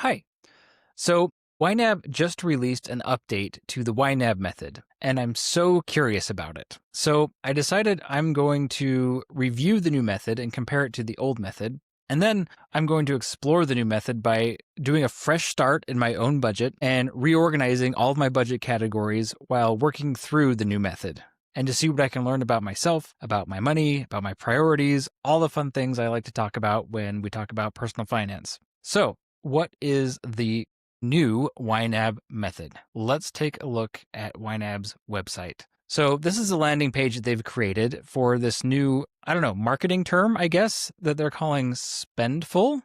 Hi. So, YNAB just released an update to the YNAB method, and I'm so curious about it. So, I decided I'm going to review the new method and compare it to the old method. And then I'm going to explore the new method by doing a fresh start in my own budget and reorganizing all of my budget categories while working through the new method. And to see what I can learn about myself, about my money, about my priorities, all the fun things I like to talk about when we talk about personal finance. So, what is the new YNAB method? Let's take a look at YNAB's website. So this is a landing page that they've created for this new, marketing term, I guess, that they're calling Spendfulness.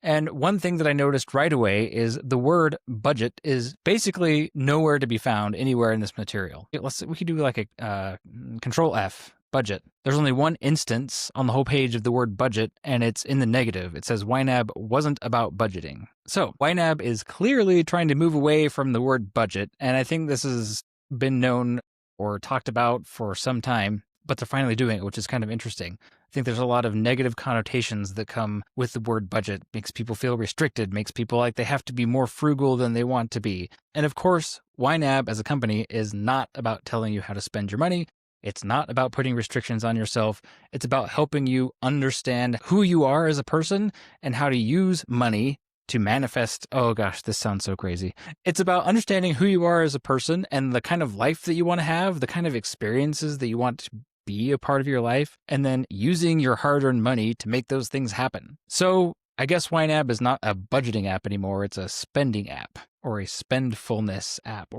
And one thing that I noticed right away is the word budget is basically nowhere to be found anywhere in this material. We could do like a Control F. Budget. There's only one instance on the whole page of the word budget, and it's in the negative. It says YNAB wasn't about budgeting. So YNAB is clearly trying to move away from the word budget, and I think this has been known or talked about for some time, but they're finally doing it, which is kind of interesting. I think there's a lot of negative connotations that come with the word budget. Makes people feel restricted, makes people like they have to be more frugal than they want to be. And of course, YNAB as a company is not about telling you how to spend your money. It's not about putting restrictions on yourself. It's about helping you understand who you are as a person and how to use money to manifest. Oh gosh, this sounds so crazy. It's about understanding who you are as a person and the kind of life that you want to have, the kind of experiences that you want to be a part of your life, and then using your hard-earned money to make those things happen. So I guess YNAB is not a budgeting app anymore. It's a spending app or a spendfulness app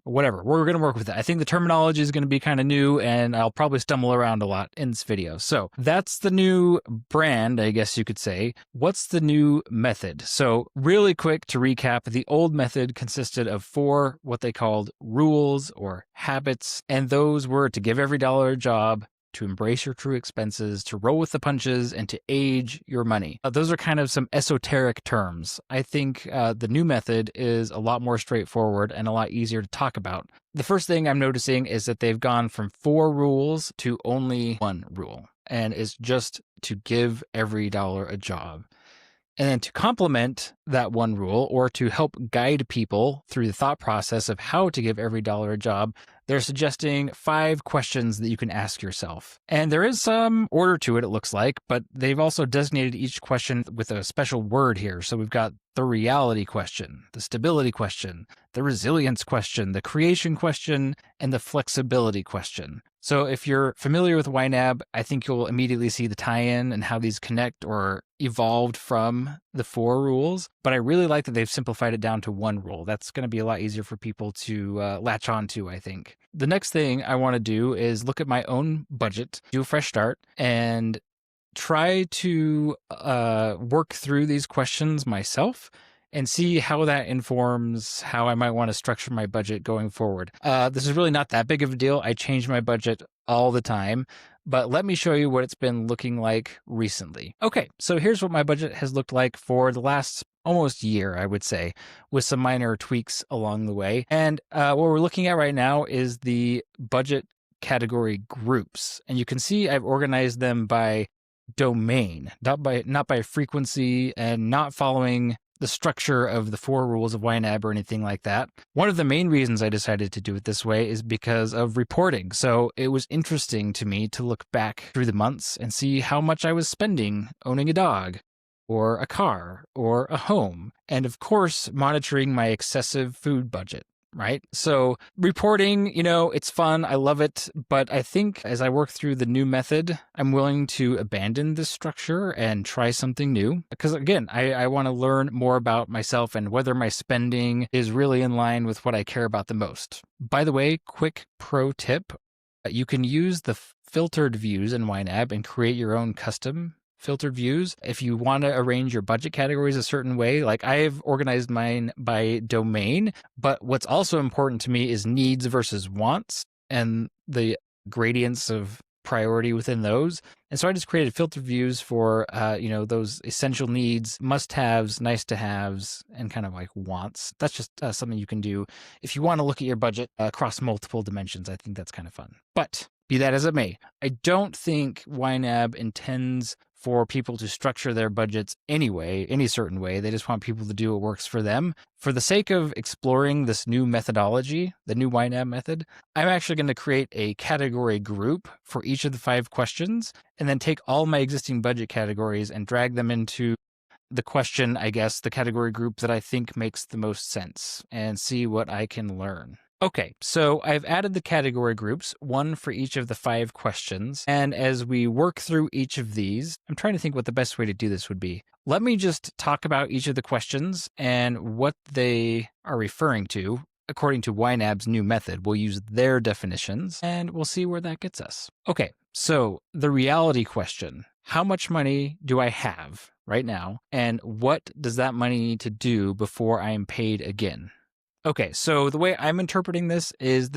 whatever. We're going to work with it. I think the terminology is going to be kind of new, and I'll probably stumble around a lot in this video. So that's the new brand, I guess you could say. What's the new method? So really quick to recap, the old method consisted of 4 what they called rules or habits, and those were to give every dollar a job, to embrace your true expenses, to roll with the punches, and to age your money. Those are kind of some esoteric terms. I think the new method is a lot more straightforward and a lot easier to talk about. The first thing I'm noticing is that they've gone from 4 rules to only 1 rule, and it's just to give every dollar a job. And then to complement that 1 rule, or to help guide people through the thought process of how to give every dollar a job, they're suggesting 5 questions that you can ask yourself. And there is some order to it, it looks like, but they've also designated each question with a special word here. So we've got the reality question, the stability question, the resilience question, the creation question, and the flexibility question. So if you're familiar with YNAB, I think you'll immediately see the tie-in and how these connect or evolved from the 4 rules. But I really like that they've simplified it down to 1 rule. That's going to be a lot easier for people to latch on to, I think. The next thing I want to do is look at my own budget, do a fresh start, and try to work through these questions myself and see how that informs how I might want to structure my budget going forward. This is really not that big of a deal. I change my budget all the time, but let me show you what it's been looking like recently. Okay, so here's what my budget has looked like for the last almost year, I would say, with some minor tweaks along the way. And what we're looking at right now is the budget category groups. And you can see I've organized them by domain, not by frequency, and not following the structure of the 4 rules of YNAB or anything like that. One of the main reasons I decided to do it this way is because of reporting. So it was interesting to me to look back through the months and see how much I was spending owning a dog, or a car, or a home, and of course, monitoring my excessive food budget. Right? So reporting, it's fun. I love it. But I think as I work through the new method, I'm willing to abandon this structure and try something new. Because again, I want to learn more about myself and whether my spending is really in line with what I care about the most. By the way, quick pro tip, you can use the filtered views in YNAB and create your own custom filtered views. If you want to arrange your budget categories a certain way, like I've organized mine by domain, but what's also important to me is needs versus wants and the gradients of priority within those. And so I just created filtered views for, those essential needs, must-haves, nice-to-haves, and kind of like wants. That's just something you can do if you want to look at your budget across multiple dimensions. I think that's kind of fun. But Be that as it may, I don't think YNAB intends for people to structure their budgets anyway, any certain way. They just want people to do what works for them. For the sake of exploring this new methodology, the new YNAB method, I'm actually going to create a category group for each of the 5 questions, and then take all my existing budget categories and drag them into the question, I guess, the category group that I think makes the most sense, and see what I can learn. Okay, so I've added the category groups, one for each of the 5 questions. And as we work through each of these, I'm trying to think what the best way to do this would be. Let me just talk about each of the questions and what they are referring to. According to YNAB's new method, we'll use their definitions and we'll see where that gets us. Okay, so the reality question: how much money do I have right now? And what does that money need to do before I am paid again? Okay, so the way I'm interpreting this is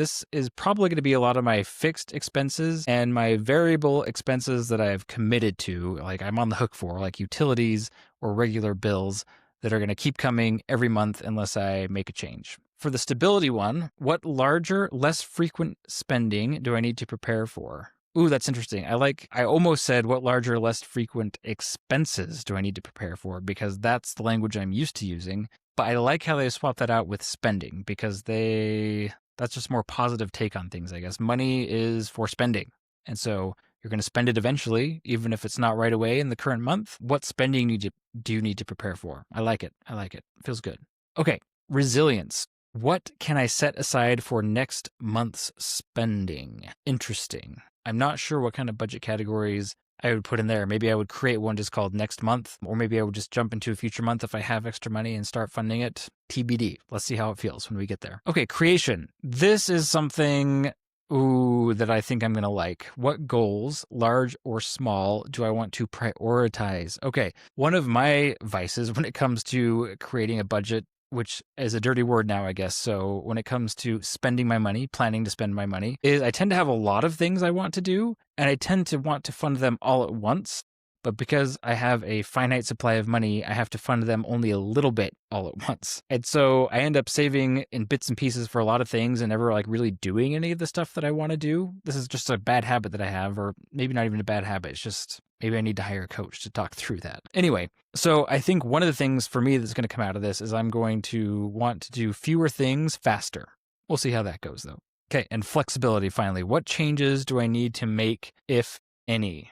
probably going to be a lot of my fixed expenses and my variable expenses that I've committed to, like I'm on the hook for, like utilities or regular bills that are going to keep coming every month unless I make a change. For the stability one, what larger, less frequent spending do I need to prepare for? Ooh, that's interesting. I almost said what larger, less frequent expenses do I need to prepare for, because that's the language I'm used to using. But I like how they swap that out with spending, because that's just more positive take on things, I guess. Money is for spending. And so you're going to spend it eventually, even if it's not right away in the current month. What spending do you need to prepare for? I like it. It feels good. Okay, resilience. What can I set aside for next month's spending? Interesting. I'm not sure what kind of budget categories I would put in there. Maybe I would create one just called next month, or maybe I would just jump into a future month if I have extra money and start funding it. TBD. Let's see how it feels when we get there. Okay, creation. This is something that I think I'm going to like. What goals, large or small, do I want to prioritize? Okay, one of my vices when it comes to creating a budget, which is a dirty word now, I guess. So when it comes to spending my money, planning to spend my money, is I tend to have a lot of things I want to do, and I tend to want to fund them all at once. But because I have a finite supply of money, I have to fund them only a little bit all at once. And so I end up saving in bits and pieces for a lot of things and never like really doing any of the stuff that I want to do. This is just a bad habit that I have, or maybe not even a bad habit. It's just maybe I need to hire a coach to talk through that. Anyway, so I think one of the things for me that's going to come out of this is I'm going to want to do fewer things faster. We'll see how that goes though. Okay, and flexibility finally. What changes do I need to make, if any?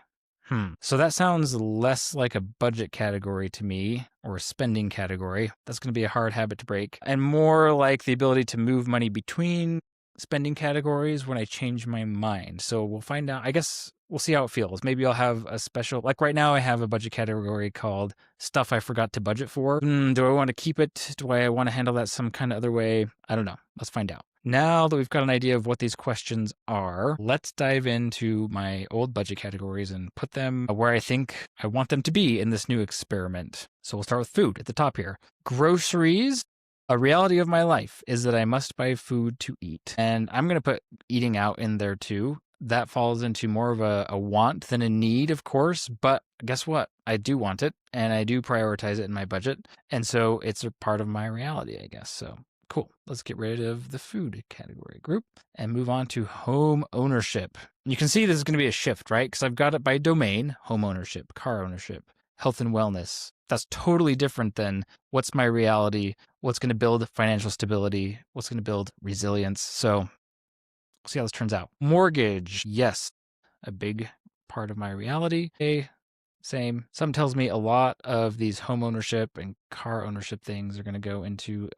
So that sounds less like a budget category to me, or a spending category. That's going to be a hard habit to break. And more like the ability to move money between spending categories when I change my mind. So we'll find out. I guess we'll see how it feels. Maybe I'll have a special, like right now I have a budget category called stuff I forgot to budget for. Do I want to keep it? Do I want to handle that some kind of other way? I don't know. Let's find out. Now that we've got an idea of what these questions are, let's dive into my old budget categories and put them where I think I want them to be in this new experiment. So we'll start with food at the top here. Groceries. A reality of my life is that I must buy food to eat. And I'm going to put eating out in there too. That falls into more of a want than a need, of course. But guess what? I do want it, and I do prioritize it in my budget. And so it's a part of my reality, I guess. So cool. Let's get rid of the food category group and move on to home ownership. You can see this is going to be a shift, right? Because I've got it by domain: home ownership, car ownership, health and wellness. That's totally different than what's my reality, what's going to build financial stability, what's going to build resilience. So we'll see how this turns out. Mortgage. Yes, a big part of my reality. Okay. Same. Some tells me a lot of these home ownership and car ownership things are going to go into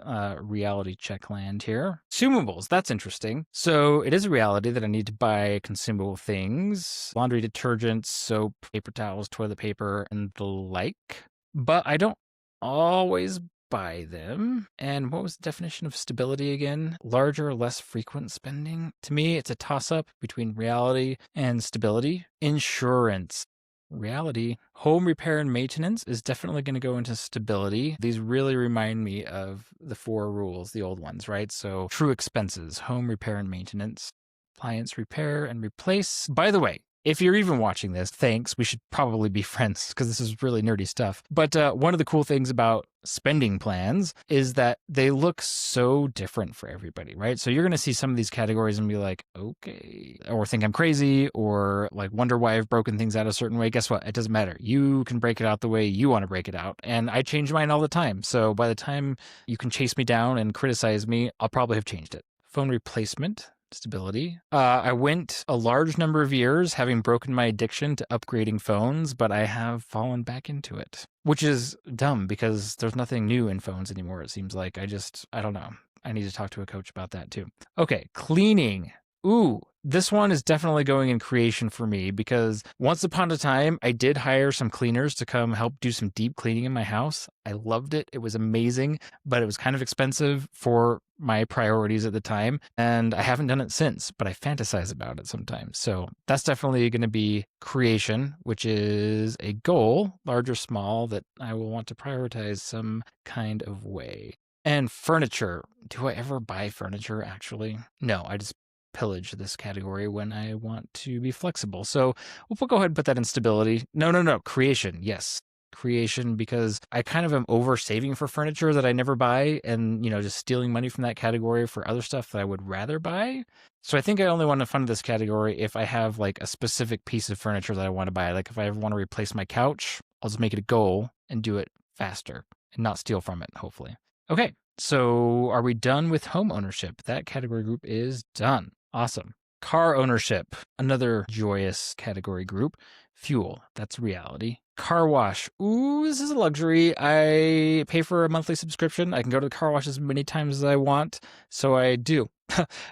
reality check land here. Consumables. That's interesting. So it is a reality that I need to buy consumable things: laundry detergent, soap, paper towels, toilet paper, and the like. But I don't always buy them. And what was the definition of stability again? Larger, less frequent spending. To me, it's a toss-up between reality and stability. Insurance. Reality. Home repair and maintenance is definitely going to go into stability. These really remind me of the 4 rules, the old ones, right? So true expenses: home repair and maintenance, appliance repair and replace. By the way, If you're even watching this, thanks. We should probably be friends because this is really nerdy stuff. But one of the cool things about spending plans is that they look so different for everybody, right? So you're going to see some of these categories and be like, okay, or think I'm crazy, or like wonder why I've broken things out a certain way. Guess what? It doesn't matter. You can break it out the way you want to break it out. And I change mine all the time. So by the time you can chase me down and criticize me, I'll probably have changed it. Phone replacement. Stability. I went a large number of years having broken my addiction to upgrading phones, but I have fallen back into it, which is dumb because there's nothing new in phones anymore. It seems like I don't know. I need to talk to a coach about that too. Okay, cleaning. Ooh, this one is definitely going in creation for me because once upon a time, I did hire some cleaners to come help do some deep cleaning in my house. I loved it. It was amazing, but it was kind of expensive for my priorities at the time. And I haven't done it since, but I fantasize about it sometimes. So that's definitely going to be creation, which is a goal, large or small, that I will want to prioritize some kind of way. And furniture. Do I ever buy furniture actually? No, I just pillage this category when I want to be flexible. So we'll go ahead and put that in stability. No. Creation. Yes. Creation, because I kind of am over saving for furniture that I never buy and, just stealing money from that category for other stuff that I would rather buy. So I think I only want to fund this category if I have like a specific piece of furniture that I want to buy. Like if I ever want to replace my couch, I'll just make it a goal and do it faster and not steal from it, hopefully. Okay. So are we done with home ownership? That category group is done. Awesome. Car ownership, another joyous category group. Fuel, that's reality. Car wash. Ooh, this is a luxury. I pay for a monthly subscription. I can go to the car wash as many times as I want, so I do.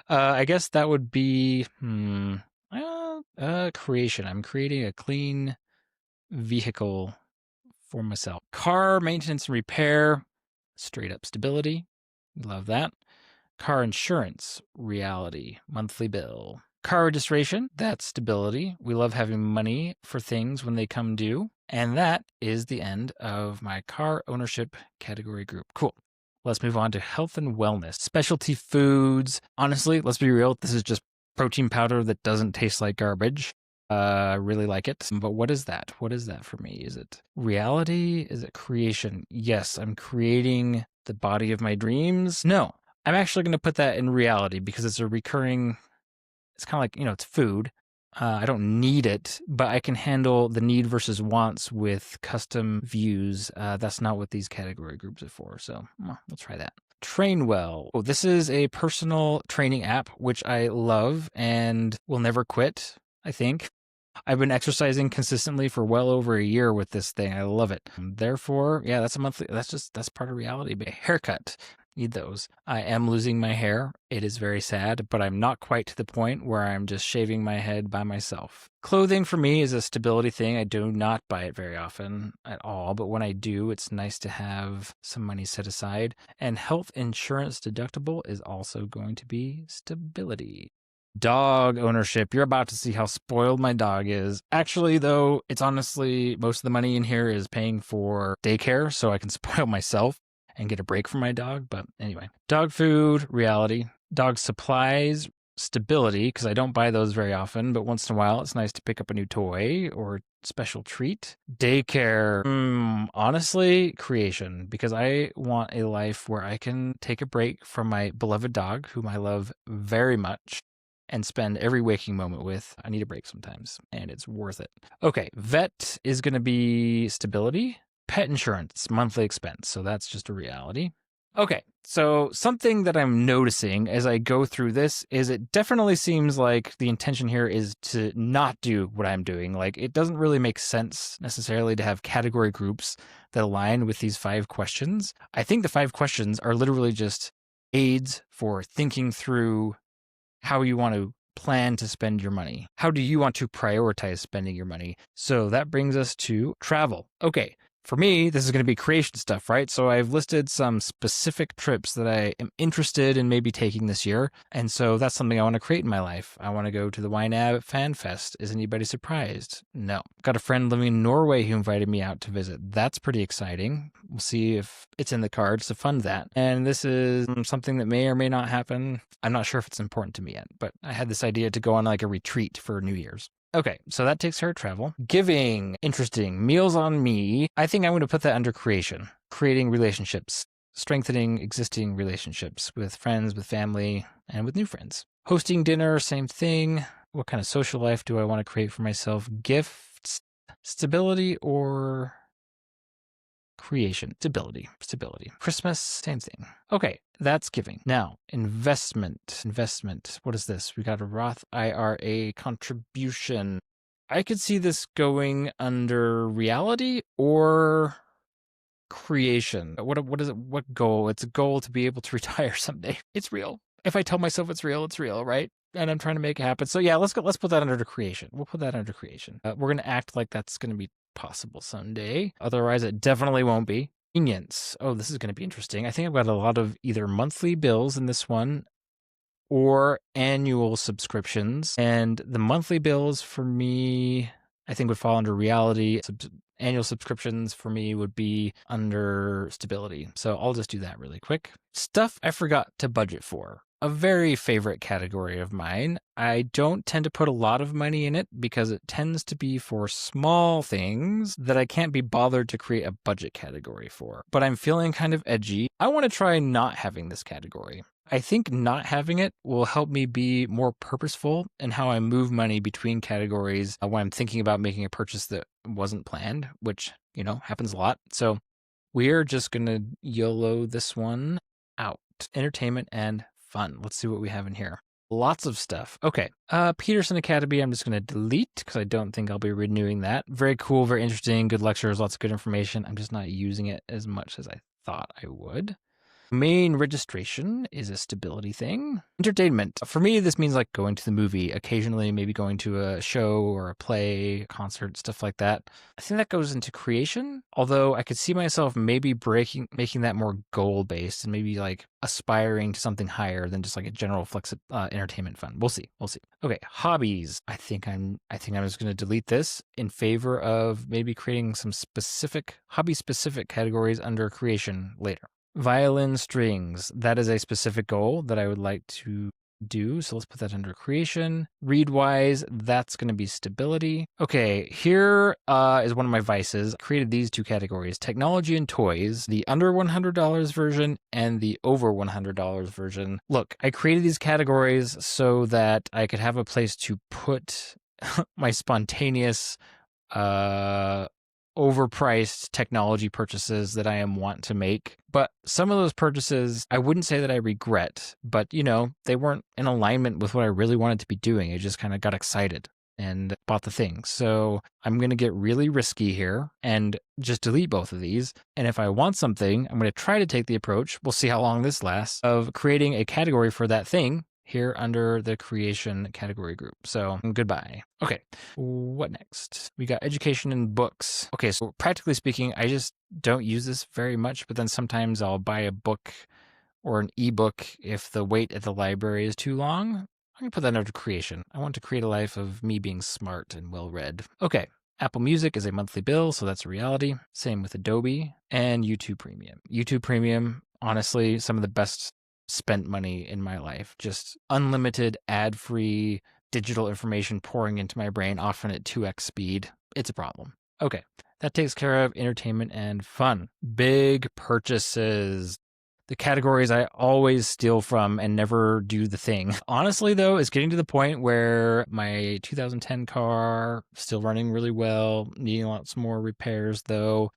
I guess that would be creation. I'm creating a clean vehicle for myself. Car maintenance and repair, straight up stability. Love that. Car insurance, reality, monthly bill. Car registration, that's stability. We love having money for things when they come due. And that is the end of my car ownership category group. Cool. Let's move on to health and wellness. Specialty foods. Honestly, let's be real. This is just protein powder that doesn't taste like garbage. I really like it. But what is that? What is that for me? Is it reality? Is it creation? Yes, I'm creating the body of my dreams. No, I'm actually going to put that in reality because it's a recurring, it's kind of like, it's food. I don't need it, but I can handle the need versus wants with custom views. That's not what these category groups are for. So we'll try that. Train Well. Oh, this is a personal training app, which I love and will never quit, I think. I've been exercising consistently for well over a year with this thing. I love it. Therefore, yeah, that's a monthly, that's part of reality. But haircut. Need those. I am losing my hair. It is very sad, but I'm not quite to the point where I'm just shaving my head by myself. Clothing for me is a stability thing. I do not buy it very often at all, but when I do, it's nice to have some money set aside. And health insurance deductible is also going to be stability. Dog ownership. You're about to see how spoiled my dog is. Actually, though, it's honestly, most of the money in here is paying for daycare so I can spoil myself and get a break from my dog. But anyway, dog food, reality. Dog supplies, stability, because I don't buy those very often, but once in a while it's nice to pick up a new toy or special treat. Daycare, honestly, creation, because I want a life where I can take a break from my beloved dog, whom I love very much, and spend every waking moment with. I need a break sometimes, and it's worth it. Okay, vet is going to be stability. Pet insurance, monthly expense. So that's just a reality. Okay, so something that I'm noticing as I go through this is it definitely seems like the intention here is to not do what I'm doing. Like, it doesn't really make sense necessarily to have category groups that align with these 5 questions. I think the 5 questions are literally just aids for thinking through how you want to plan to spend your money. How do you want to prioritize spending your money? So that brings us to travel. Okay. For me, this is going to be creation stuff, right? So I've listed some specific trips that I am interested in maybe taking this year. And so that's something I want to create in my life. I want to go to the YNAB Fan Fest. Is anybody surprised? No. Got a friend living in Norway who invited me out to visit. That's pretty exciting. We'll see if it's in the cards to fund that. And this is something that may or may not happen. I'm not sure if it's important to me yet, but I had this idea to go on like a retreat for New Year's. Okay, so that takes care of travel. Giving, interesting. Meals on me. I think I'm going to put that under creation. Creating relationships, strengthening existing relationships with friends, with family, and with new friends. Hosting dinner, same thing. What kind of social life do I want to create for myself? Gifts, stability, or creation? Stability. Christmas, same thing. Okay, that's giving. Now, investment. What is this? We got a Roth IRA contribution. I could see this going under reality or creation. What is it? What goal? It's a goal to be able to retire someday. It's real. If I tell myself it's real, right? And I'm trying to make it happen. So yeah, let's put that under creation. We'll put that under creation. We're going to act like that's going to be possible someday. Otherwise, it definitely won't be. Convenience. Oh, this is going to be interesting. I think I've got a lot of either monthly bills in this one or annual subscriptions. And the monthly bills for me, I think would fall under reality. Annual subscriptions for me would be under stability. So I'll just do that really quick. Stuff I forgot to budget for. A very favorite category of mine. I don't tend to put a lot of money in it because it tends to be for small things that I can't be bothered to create a budget category for. But I'm feeling kind of edgy. I want to try not having this category. I think not having it will help me be more purposeful in how I move money between categories when I'm thinking about making a purchase that wasn't planned, which, happens a lot. So we're just going to YOLO this one out. Entertainment and fun. Let's see what we have in here. Lots of stuff. Okay. Peterson Academy, I'm just going to delete because I don't think I'll be renewing that. Very cool, very interesting, good lectures, lots of good information. I'm just not using it as much as I thought I would. Main registration is a stability thing. Entertainment. For me, this means like going to the movie, occasionally maybe going to a show or a play, a concert, stuff like that. I think that goes into creation, although I could see myself maybe making that more goal-based and maybe like aspiring to something higher than just like a general entertainment fund. We'll see. Okay, hobbies. I think I'm just going to delete this in favor of maybe creating some hobby-specific categories under creation later. Violin strings. That is a specific goal that I would like to do. So let's put that under creation. Readwise, that's going to be stability. Okay, here is one of my vices. I created these two categories, technology and toys, the under $100 version and the over $100 version. Look, I created these categories so that I could have a place to put my spontaneous overpriced technology purchases that I want to make. But some of those purchases, I wouldn't say that I regret, but they weren't in alignment with what I really wanted to be doing. I just kind of got excited and bought the thing. So I'm going to get really risky here and just delete both of these. And if I want something, I'm going to try to take the approach, we'll see how long this lasts, of creating a category for that thing here under the creation category group. So goodbye. Okay, what next? We got education and books. Okay, so practically speaking, I just don't use this very much, but then sometimes I'll buy a book or an ebook if the wait at the library is too long. I'm going to put that under creation. I want to create a life of me being smart and well-read. Okay, Apple Music is a monthly bill, so that's a reality. Same with Adobe and YouTube Premium. YouTube Premium, honestly, some of the best spent money in my life. Just unlimited, ad-free digital information pouring into my brain, often at 2x speed. It's a problem. Okay, that takes care of entertainment and fun. Big purchases. The categories I always steal from and never do the thing. Honestly, though, it's getting to the point where my 2010 car still running really well, needing lots more repairs, though.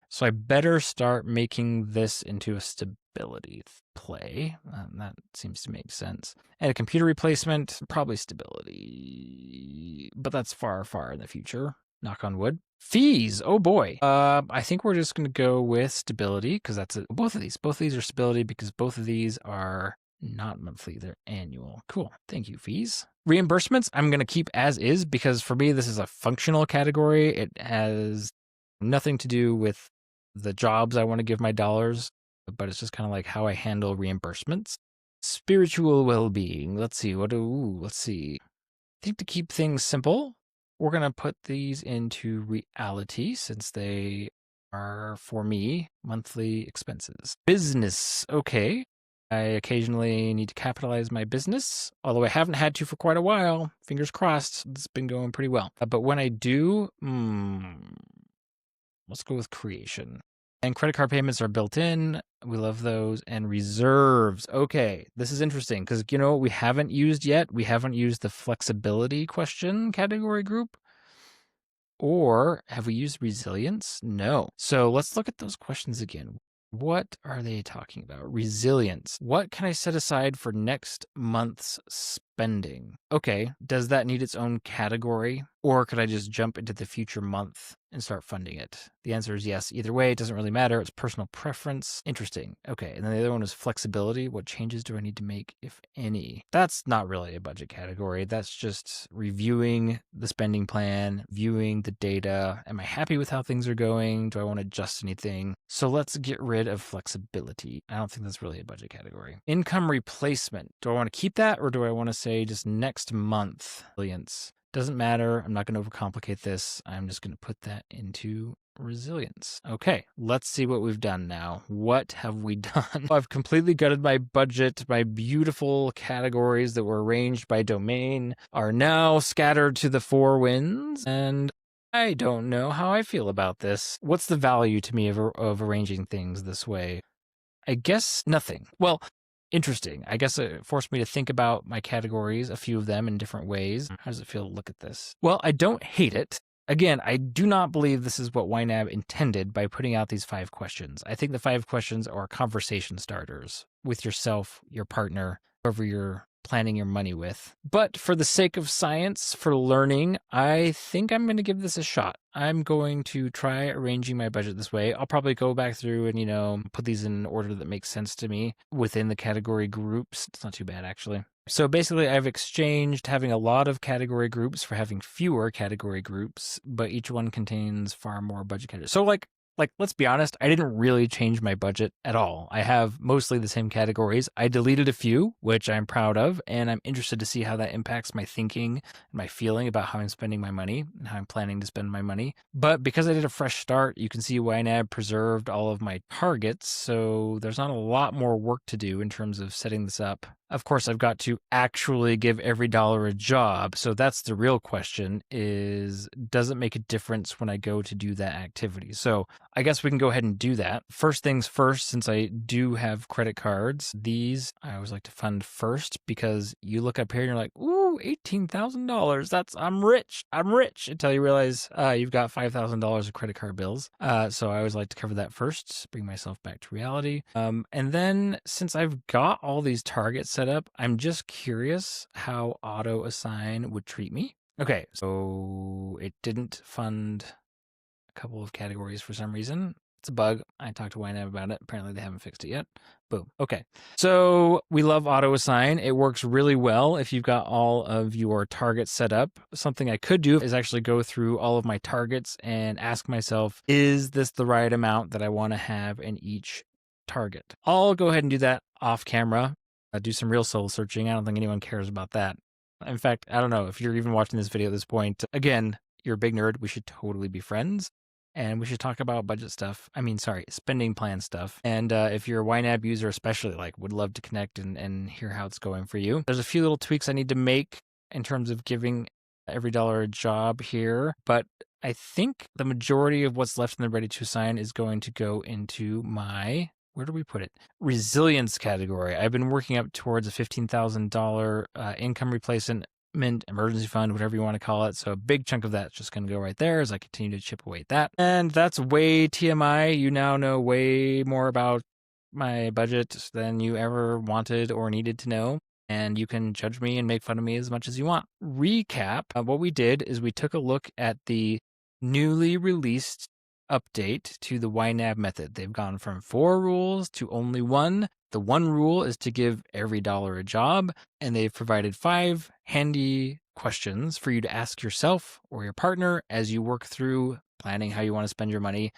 So I better start making this into a stability play. That seems to make sense. And a computer replacement, probably stability. But that's far, far in the future. Knock on wood. Fees. Oh boy. I think we're just going to go with stability because that's it. Both of these are stability because both of these are not monthly. They're annual. Cool. Thank you, fees. Reimbursements, I'm going to keep as is because for me, this is a functional category. It has nothing to do with the jobs I want to give my dollars, but it's just kind of like how I handle reimbursements. Spiritual well-being. Let's see. I think to keep things simple, we're going to put these into reality since they are, for me, monthly expenses. Business. Okay. I occasionally need to capitalize my business, although I haven't had to for quite a while. Fingers crossed, it's been going pretty well. But when I do, let's go with creation. And credit card payments are built in. We love those. And reserves. Okay, this is interesting because you know what we haven't used yet? We haven't used the flexibility question category group. Or have we used resilience? No. So let's look at those questions again. What are they talking about? Resilience. What can I set aside for next month's spending? Okay, does that need its own category? Or could I just jump into the future month and start funding it? The answer is yes. Either way, it doesn't really matter. It's personal preference. Interesting. Okay, and then the other one is flexibility. What changes do I need to make, if any? That's not really a budget category. That's just reviewing the spending plan, viewing the data. Am I happy with how things are going? Do I want to adjust anything? So let's get rid of flexibility. I don't think that's really a budget category. Income replacement. Do I want to keep that or do I want to say just next month? Resilience. Doesn't matter. I'm not going to overcomplicate this. I'm just going to put that into resilience. Okay, let's see what we've done now. What have we done? I've completely gutted my budget. My beautiful categories that were arranged by domain are now scattered to the four winds, and I don't know how I feel about this. What's the value to me of arranging things this way? I guess nothing. Well, interesting. I guess it forced me to think about my categories, a few of them in different ways. How does it feel to look at this? Well, I don't hate it. Again, I do not believe this is what YNAB intended by putting out these 5 questions. I think the 5 questions are conversation starters with yourself, your partner, whoever you're planning your money with. But for the sake of science, for learning, I think I'm going to give this a shot. I'm going to try arranging my budget this way. I'll probably go back through and, put these in an order that makes sense to me within the category groups. It's not too bad, actually. So basically, I've exchanged having a lot of category groups for having fewer category groups, but each one contains far more budget categories. So like, let's be honest, I didn't really change my budget at all. I have mostly the same categories. I deleted a few, which I'm proud of, and I'm interested to see how that impacts my thinking and my feeling about how I'm spending my money and how I'm planning to spend my money. But because I did a fresh start, you can see YNAB preserved all of my targets, so there's not a lot more work to do in terms of setting this up. Of course, I've got to actually give every dollar a job. So that's the real question is, does it make a difference when I go to do that activity? So I guess we can go ahead and do that. First things first, since I do have credit cards, these I always like to fund first because you look up here and you're like, ooh, $18,000. I'm rich. I'm rich until you realize you've got $5,000 of credit card bills. So I always like to cover that first, bring myself back to reality. And then since I've got all these targets set up, I'm just curious how auto assign would treat me. Okay, so it didn't fund a couple of categories for some reason. It's a bug. I talked to YNAB about it. Apparently they haven't fixed it yet. Boom. Okay. So we love auto assign. It works really well if you've got all of your targets set up. Something I could do is actually go through all of my targets and ask myself, is this the right amount that I want to have in each target? I'll go ahead and do that off camera. Do some real soul searching. I don't think anyone cares about that. In fact, I don't know if you're even watching this video at this point. Again, you're a big nerd. We should totally be friends. And we should talk about budget stuff. Spending plan stuff. And if you're a YNAB user especially, would love to connect and hear how it's going for you. There's a few little tweaks I need to make in terms of giving every dollar a job here. But I think the majority of what's left in the ready to assign is going to go into my, where do we put it? Resilience category. I've been working up towards a $15,000 income replacement emergency fund, whatever you want to call it. So a big chunk of that's just going to go right there as I continue to chip away at that. And that's way TMI. You now know way more about my budget than you ever wanted or needed to know. And you can judge me and make fun of me as much as you want. Recap, what we did is we took a look at the newly released update to the YNAB method. They've gone from 4 rules to only 1. The 1 rule is to give every dollar a job, and they've provided 5 handy questions for you to ask yourself or your partner as you work through planning how you want to spend your money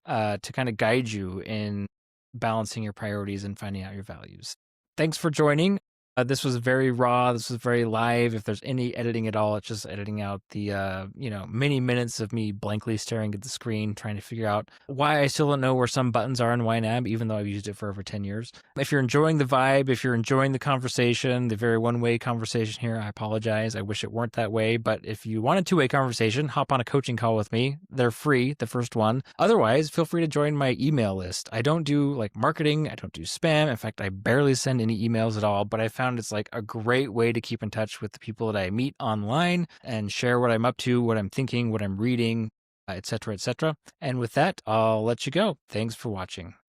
to kind of guide you in balancing your priorities and finding out your values. Thanks for joining. This was very raw. This was very live. If there's any editing at all, it's just editing out the, many minutes of me blankly staring at the screen, trying to figure out why I still don't know where some buttons are in YNAB, even though I've used it for over 10 years. If you're enjoying the vibe, if you're enjoying the conversation, the very one-way conversation here, I apologize. I wish it weren't that way. But if you want a two-way conversation, hop on a coaching call with me. They're free, the first one. Otherwise, feel free to join my email list. I don't do like marketing. I don't do spam. In fact, I barely send any emails at all, but I found it's like a great way to keep in touch with the people that I meet online and share what I'm up to, what I'm thinking, what I'm reading, etc., etc. And with that, I'll let you go. Thanks for watching.